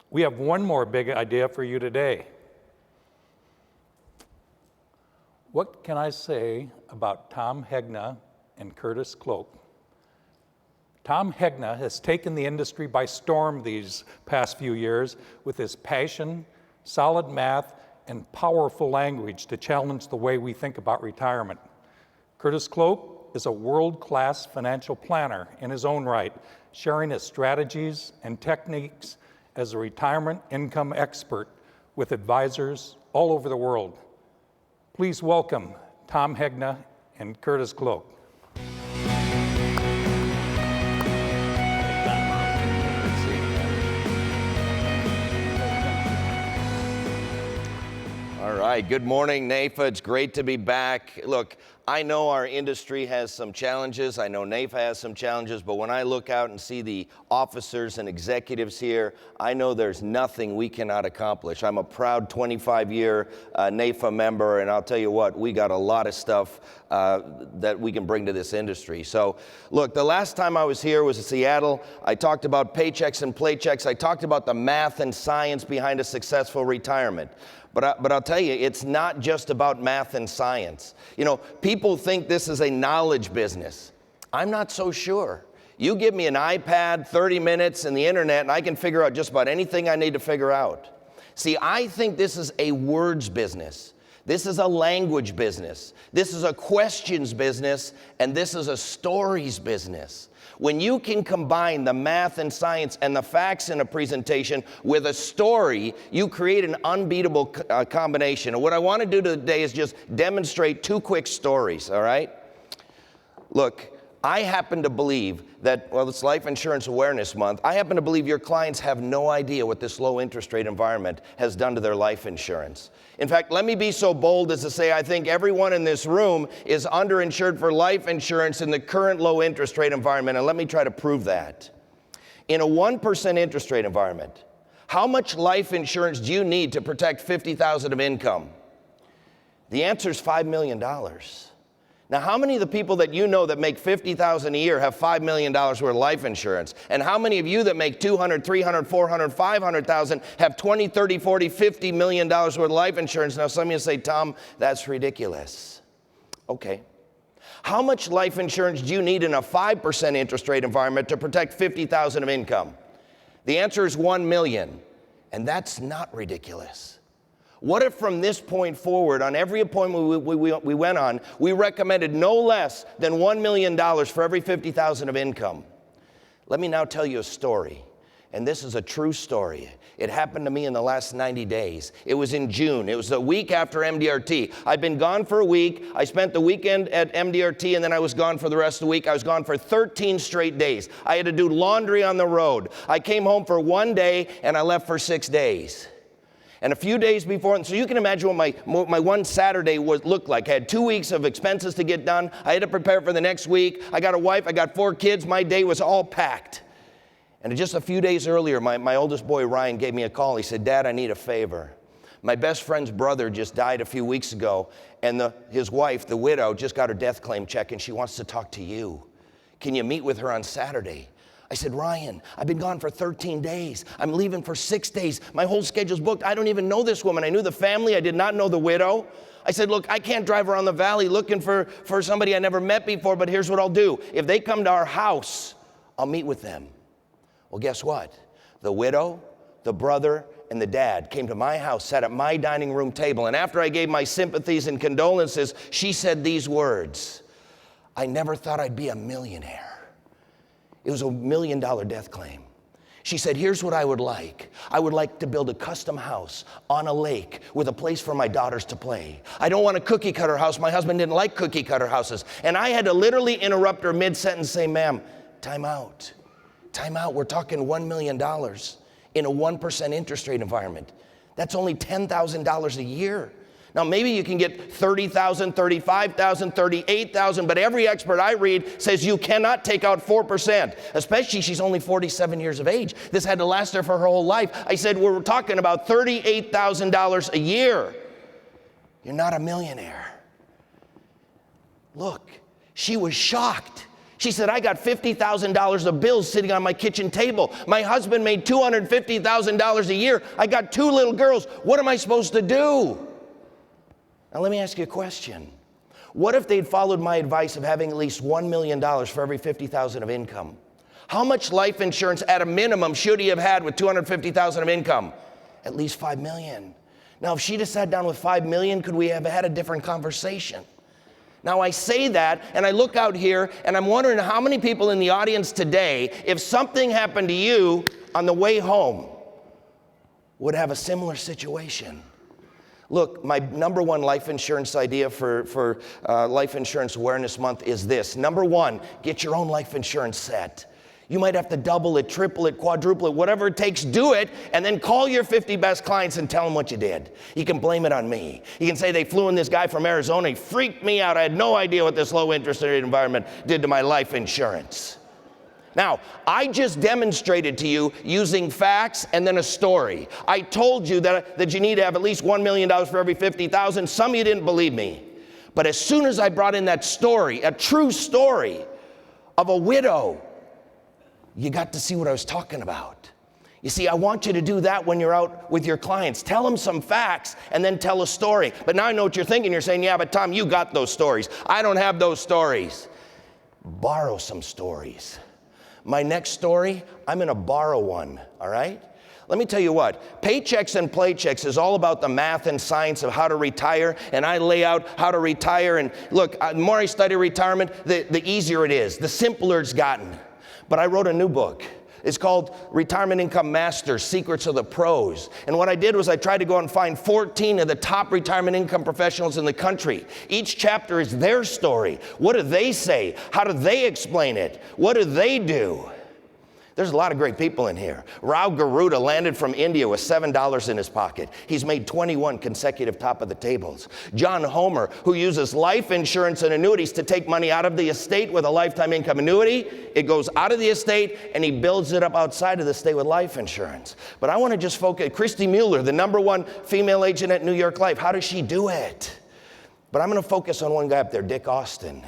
We have one more big idea for you today. What can I say about Tom Hegna and Curtis Cloke? Tom Hegna has taken the industry by storm these past few years with his passion, solid math, and powerful language to challenge the way we think about retirement. Curtis Cloke is a world-class financial planner in his own right, sharing his strategies and techniques as a retirement income expert with advisors all over the world. Please welcome Tom Hegna and Curtis Cloke. All right, good morning, NAIFA. It's great to be back. Look, I know our industry has some challenges. I know NAIFA has some challenges, but when I look out and see the officers and executives here, I know there's nothing we cannot accomplish. I'm a proud 25-year NAIFA member, and I'll tell you what, we got a lot of stuff that we can bring to this industry. So, look, the last time I was here was in Seattle. I talked about paychecks and playchecks. I talked about the math and science behind a successful retirement. But I'll tell you, it's not just about math and science. You know, people think this is a knowledge business. I'm not so sure. You give me an iPad, 30 minutes, and the internet, and I can figure out just about anything I need to figure out. See, I think this is a words business. This is a language business. This is a questions business, and this is a stories business. When you can combine the math and science and the facts in a presentation with a story, you create an unbeatable combination. And what I want to do today is just demonstrate two quick stories, all right? Look, I happen to believe that, well, it's Life Insurance Awareness Month. I happen to believe your clients have no idea what this low interest rate environment has done to their life insurance. In fact, let me be so bold as to say I think everyone in this room is underinsured for life insurance in the current low interest rate environment, and let me try to prove that. In a 1% interest rate environment, how much life insurance do you need to protect $50,000 of income? The answer is $5 million. Now, how many of the people that you know that make $50,000 a year have $5 million worth of life insurance? And how many of you that make $200,000, $300,000, $400,000, $500,000 have $20, $30, $40, $50 million worth of life insurance? Now, some of you say, Tom, that's ridiculous. Okay. How much life insurance do you need in a 5% interest rate environment to protect $50,000 of income? The answer is $1 million, and that's not ridiculous. What if from this point forward, on every appointment we went on, we recommended no less than $1 million for every $50,000 of income? Let me now tell you a story, and this is a true story. It happened to me in the last 90 days. It was in June. It was the week after MDRT. I'd been gone for a week. I spent the weekend at MDRT, and then I was gone for the rest of the week. I was gone for 13 straight days. I had to do laundry on the road. I came home for one day, and I left for 6 days. And a few days before, and so you can imagine what my one Saturday looked like. I had 2 weeks of expenses to get done. I had to prepare for the next week. I got a wife, I got 4 kids. My day was all packed. And just a few days earlier, my oldest boy, Ryan, gave me a call. He said, Dad, I need a favor. My best friend's brother just died a few weeks ago, and his wife, the widow, just got her death claim check, and she wants to talk to you. Can you meet with her on Saturday? I said, Ryan, I've been gone for 13 days. I'm leaving for 6 days. My whole schedule's booked. I don't even know this woman. I knew the family. I did not know the widow. I said, look, I can't drive around the valley looking for somebody I never met before, but here's what I'll do. If they come to our house, I'll meet with them. Well, guess what? The widow, the brother, and the dad came to my house, sat at my dining room table, and after I gave my sympathies and condolences, she said these words, I never thought I'd be a millionaire. It was $1 million death claim. She said, here's what I would like. I would like to build a custom house on a lake with a place for my daughters to play. I don't want a cookie cutter house. My husband didn't like cookie cutter houses. And I had to literally interrupt her mid-sentence, say, ma'am, time out. Time out. We're talking $1 million in a 1% interest rate environment. That's only $10,000 a year. Now, maybe you can get $30,000, $35,000, $38,000, but every expert I read says you cannot take out 4%, especially she's only 47 years of age. This had to last her for her whole life. I said, we're talking about $38,000 a year. You're not a millionaire. Look, she was shocked. She said, I got $50,000 of bills sitting on my kitchen table. My husband made $250,000 a year. I got 2 little girls. What am I supposed to do? Now let me ask you a question. What if they'd followed my advice of having at least $1 million for every $50,000 of income? How much life insurance at a minimum should he have had with $250,000 of income? At least $5 million. Now if she'd have sat down with $5 million, could we have had a different conversation? Now I say that, and I look out here, and I'm wondering how many people in the audience today, if something happened to you on the way home, would have a similar situation. Look, my number one life insurance idea for Life Insurance Awareness Month is this. Number one, get your own life insurance set. You might have to double it, triple it, quadruple it, whatever it takes, do it, and then call your 50 best clients and tell them what you did. You can blame it on me. You can say they flew in this guy from Arizona, he freaked me out, I had no idea what this low interest rate environment did to my life insurance. Now, I just demonstrated to you using facts and then a story. I told you that you need to have at least $1 million for every $50,000. Some of you didn't believe me. But as soon as I brought in that story, a true story of a widow, you got to see what I was talking about. You see, I want you to do that when you're out with your clients. Tell them some facts and then tell a story. But now I know what you're thinking. You're saying, yeah, but Tom, you got those stories. I don't have those stories. Borrow some stories. My next story, I'm going to borrow one, all right? Let me tell you what, Paychecks and Playchecks is all about the math and science of how to retire, and I lay out how to retire. And look, the more I study retirement, the easier it is, the simpler it's gotten. But I wrote a new book. It's called Retirement Income Masters, Secrets of the Pros. And what I did was I tried to go and find 14 of the top retirement income professionals in the country. Each chapter is their story. What do they say? How do they explain it? What do they do? There's a lot of great people in here. Rao Garuda landed from India with $7 in his pocket. He's made 21 consecutive top of the tables. John Homer, who uses life insurance and annuities to take money out of the estate with a lifetime income annuity. It goes out of the estate and he builds it up outside of the estate with life insurance. But I want to just focus, Christy Mueller, the #1 female agent at New York Life. How does she do it? But I'm going to focus on one guy up there, Dick Austin.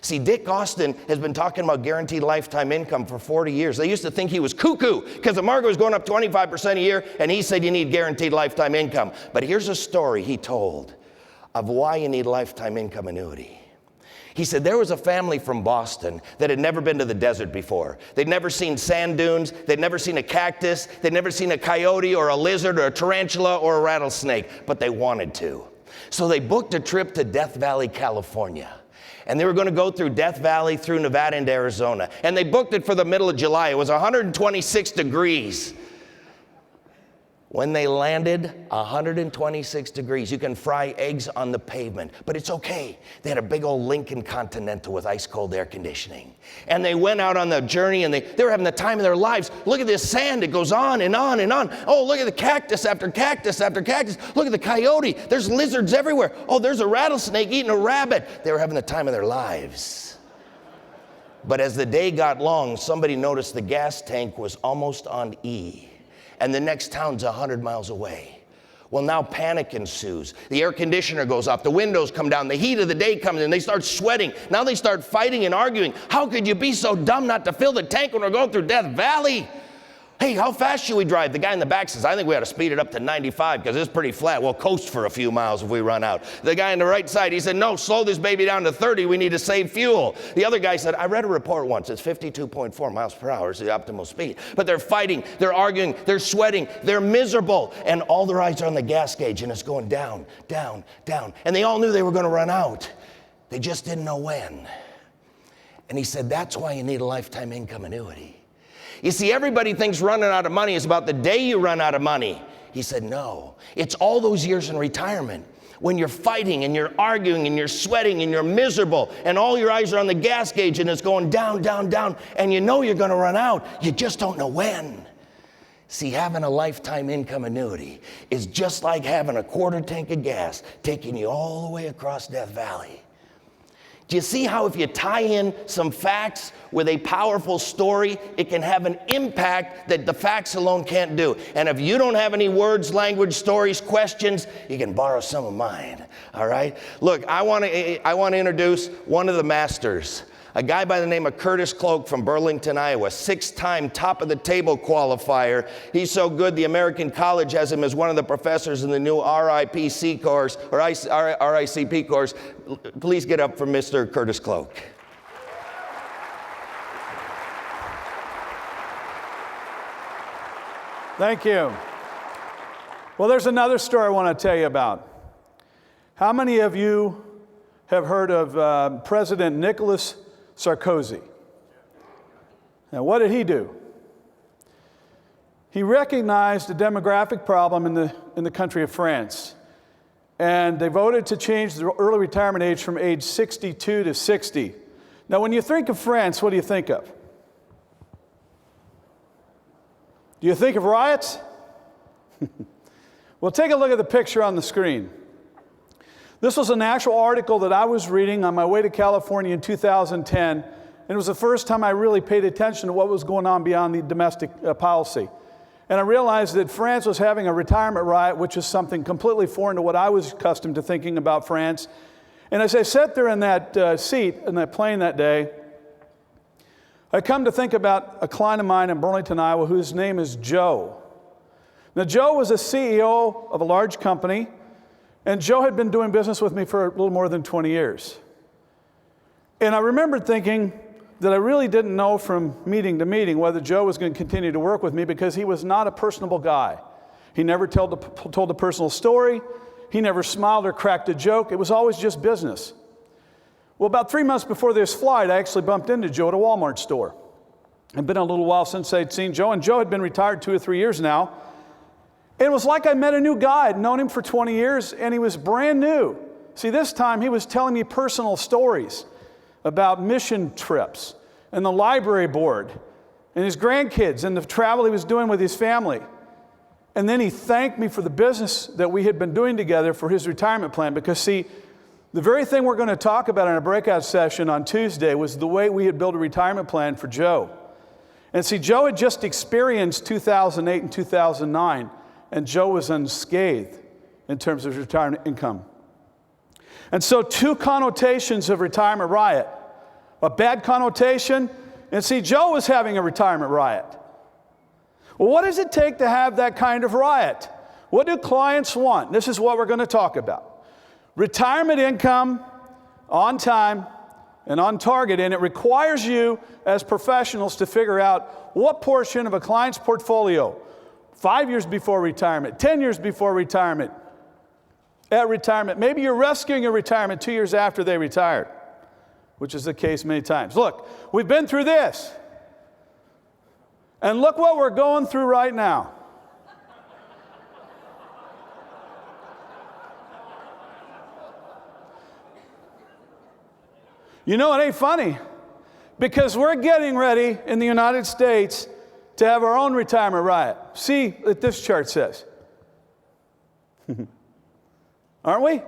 See, Dick Austin has been talking about guaranteed lifetime income for 40 years. They used to think he was cuckoo because the market was going up 25% a year, and he said you need guaranteed lifetime income. But here's a story he told of why you need lifetime income annuity. He said there was a family from Boston that had never been to the desert before. They'd never seen sand dunes. They'd never seen a cactus. They'd never seen a coyote or a lizard or a tarantula or a rattlesnake, but they wanted to. So they booked a trip to Death Valley, California. And they were going to go through Death Valley, through Nevada into Arizona. And they booked it for the middle of July. It was 126 degrees. When they landed, 126 degrees. You can fry eggs on the pavement, but it's okay. They had a big old Lincoln Continental with ice cold air conditioning. And they went out on the journey and they were having the time of their lives. Look at this sand, it goes on and on and on. Oh, look at the cactus after cactus after cactus. Look at the coyote, there's lizards everywhere. Oh, there's a rattlesnake eating a rabbit. They were having the time of their lives. But as the day got long, somebody noticed the gas tank was almost on E. And the next town's 100 miles away. Well, now panic ensues. The air conditioner goes off, the windows come down, the heat of the day comes in, they start sweating. Now they start fighting and arguing. How could you be so dumb not to fill the tank when we're going through Death Valley? Hey, how fast should we drive? The guy in the back says, I think we ought to speed it up to 95 because it's pretty flat. We'll coast for a few miles if we run out. The guy on the right side, he said, no, slow this baby down to 30. We need to save fuel. The other guy said, I read a report once. It's 52.4 miles per hour is the optimal speed. But they're fighting, they're arguing, they're sweating, they're miserable. And all their eyes are on the gas gauge and it's going down, down, down. And they all knew they were going to run out. They just didn't know when. And he said, that's why you need a lifetime income annuity. You see, everybody thinks running out of money is about the day you run out of money. He said, no, it's all those years in retirement when you're fighting and you're arguing and you're sweating and you're miserable and all your eyes are on the gas gauge and it's going down, down, down, and you know you're going to run out. You just don't know when. See, having a lifetime income annuity is just like having a quarter tank of gas taking you all the way across Death Valley. Do you see how if you tie in some facts with a powerful story, it can have an impact that the facts alone can't do? And if you don't have any words, language, stories, questions, you can borrow some of mine, all right? Look, I want to introduce one of the masters. A guy by the name of Curtis Cloke from Burlington, Iowa, 6-time top of the table qualifier. He's so good, the American College has him as one of the professors in the new RIPC course, or RICP course. Please get up for Mr. Curtis Cloke. Thank you. Well, there's another story I want to tell you about. How many of you have heard of President Nicolas Sarkozy? Now, what did he do? He recognized a demographic problem in the country of France, and they voted to change the early retirement age from age 62 to 60. Now, when you think of France, what do you think of? Do you think of riots? Well, take a look at the picture on the screen. This was an actual article that I was reading on my way to California in 2010, and it was the first time I really paid attention to what was going on beyond the domestic policy. And I realized that France was having a retirement riot, which is something completely foreign to what I was accustomed to thinking about France. And as I sat there in that seat, in that plane that day, I come to think about a client of mine in Burlington, Iowa, whose name is Joe. Now, Joe was a CEO of a large company, and Joe had been doing business with me for a little more than 20 years. And I remembered thinking that I really didn't know from meeting to meeting whether Joe was going to continue to work with me, because he was not a personable guy. He never told a personal story. He never smiled or cracked a joke. It was always just business. Well, about 3 months before this flight, I actually bumped into Joe at a Walmart store. It'd been a little while since I'd seen Joe, and Joe had been retired 2 or 3 years now. It was like I met a new guy. I'd known him for 20 years, and he was brand new. See, this time he was telling me personal stories about mission trips and the library board and his grandkids and the travel he was doing with his family. And then he thanked me for the business that we had been doing together for his retirement plan, because, see, the very thing we're going to talk about in a breakout session on Tuesday was the way we had built a retirement plan for Joe. And see, Joe had just experienced 2008 and 2009, and Joe was unscathed in terms of retirement income. And so 2 connotations of retirement riot. A bad connotation, and see, Joe was having a retirement riot. Well, what does it take to have that kind of riot? What do clients want? This is what we're going to talk about. Retirement income on time and on target, and it requires you as professionals to figure out what portion of a client's portfolio, 5 years before retirement, 10 years before retirement, at retirement, maybe you're rescuing a retirement 2 years after they retired, which is the case many times. Look, we've been through this, and look what we're going through right now. You know, it ain't funny, because we're getting ready in the United States to have our own retirement riot. See what this chart says. Aren't we?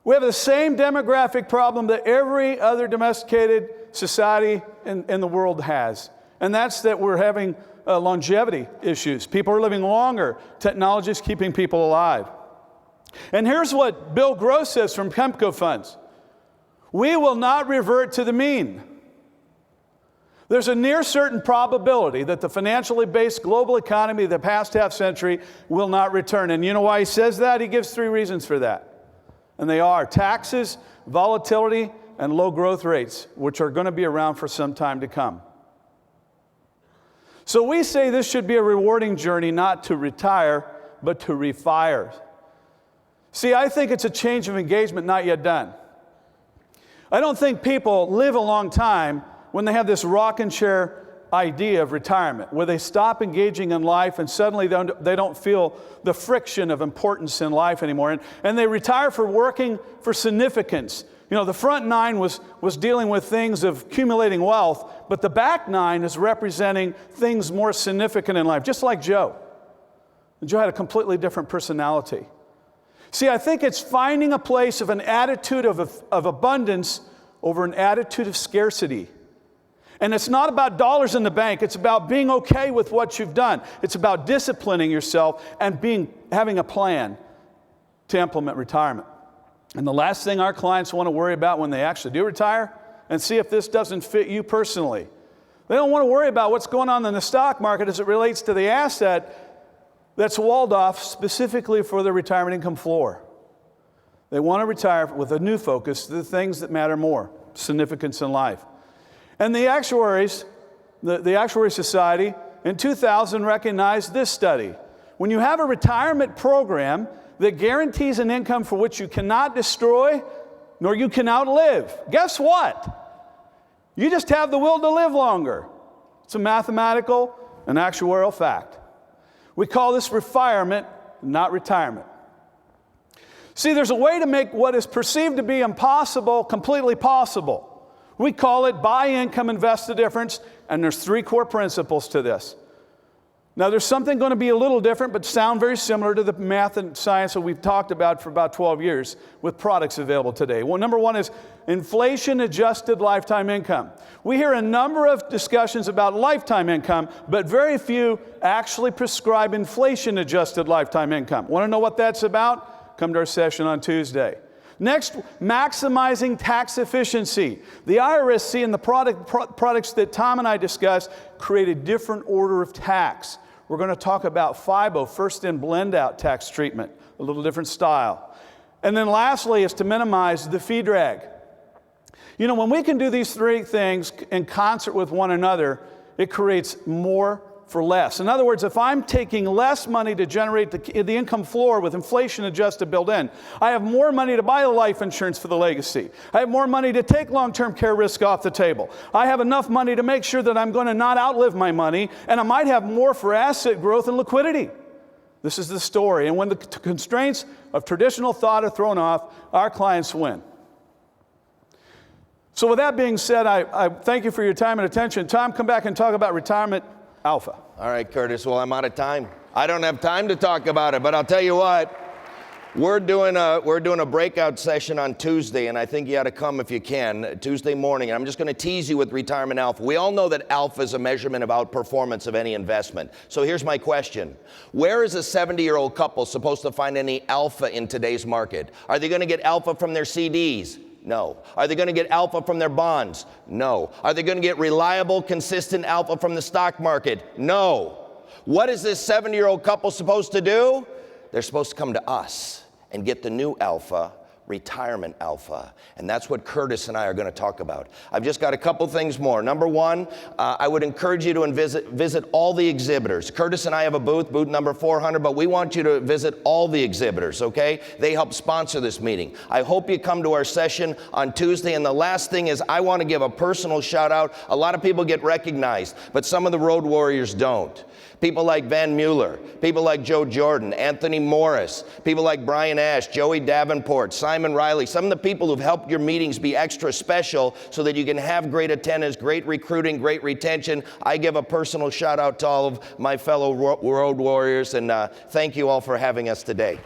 We have the same demographic problem that every other domesticated society in the world has. And that's that we're having longevity issues. People are living longer. Technology is keeping people alive. And here's what Bill Gross says from PEMCO funds. We will not revert to the mean. There's a near certain probability that the financially based global economy of the past half century will not return. And you know why he says that? He gives 3 reasons for that. And they are taxes, volatility, and low growth rates, which are going to be around for some time to come. So we say this should be a rewarding journey, not to retire, but to refire. See, I think it's a change of engagement not yet done. I don't think people live a long time when they have this rocking chair idea of retirement, where they stop engaging in life and suddenly they don't feel the friction of importance in life anymore. And they retire for working for significance. You know, the front 9 was dealing with things of accumulating wealth, but the back 9 is representing things more significant in life, just like Joe. And Joe had a completely different personality. See, I think it's finding a place of an attitude of abundance over an attitude of scarcity. And it's not about dollars in the bank. It's about being okay with what you've done. It's about disciplining yourself and having a plan to implement retirement. And the last thing our clients want to worry about when they actually do retire and see if this doesn't fit you personally. They don't want to worry about what's going on in the stock market as it relates to the asset that's walled off specifically for the retirement income floor. They want to retire with a new focus to the things that matter more, significance in life. And the actuaries, the Actuary Society in 2000 recognized this study. When you have a retirement program that guarantees an income for which you cannot destroy nor you can outlive, guess what? You just have the will to live longer. It's a mathematical and actuarial fact. We call this refirement, not retirement. See, there's a way to make what is perceived to be impossible completely possible. We call it buy income, invest the difference, and there's 3 core principles to this. Now, there's something going to be a little different, but sound very similar to the math and science that we've talked about for about 12 years with products available today. Well, number 1 is inflation-adjusted lifetime income. We hear a number of discussions about lifetime income, but very few actually prescribe inflation-adjusted lifetime income. Want to know what that's about? Come to our session on Tuesday. Next, maximizing tax efficiency. The IRS, seeing the products that Tom and I discussed, create a different order of tax. We're going to talk about FIBO, first in blend out tax treatment, a little different style. And then lastly is to minimize the fee drag. You know, when we can do these 3 things in concert with one another, it creates more for less. In other words, if I'm taking less money to generate the income floor with inflation adjusted built in, I have more money to buy the life insurance for the legacy. I have more money to take long-term care risk off the table. I have enough money to make sure that I'm going to not outlive my money, and I might have more for asset growth and liquidity. This is the story. And when the constraints of traditional thought are thrown off, our clients win. So with that being said, I thank you for your time and attention. Tom, come back and talk about retirement alpha. All right, Curtis, well, I'm out of time. I don't have time to talk about it, but I'll tell you what, we're doing a breakout session on Tuesday, and I think you ought to come if you can, Tuesday morning. And I'm just going to tease you with retirement alpha. We all know that alpha is a measurement of outperformance of any investment. So here's my question. Where is a 70-year-old couple supposed to find any alpha in today's market? Are they going to get alpha from their CDs? No. Are they going to get alpha from their bonds? No. Are they going to get reliable, consistent alpha from the stock market? No. What is this 70-year-old couple supposed to do? They're supposed to come to us and get the new alpha, retirement alpha. And that's what Curtis and I are going to talk about. I've just got a couple things more. Number 1, I would encourage you to visit all the exhibitors. Curtis and I have a booth number 400, but we want you to visit all the exhibitors, okay? They help sponsor this meeting. I hope you come to our session on Tuesday. And the last thing is I want to give a personal shout out. A lot of people get recognized, but some of the road warriors don't. People like Van Mueller, people like Joe Jordan, Anthony Morris, people like Brian Ash, Joey Davenport, Simon Riley, some of the people who've helped your meetings be extra special so that you can have great attendance, great recruiting, great retention. I give a personal shout out to all of my fellow road warriors, and thank you all for having us today.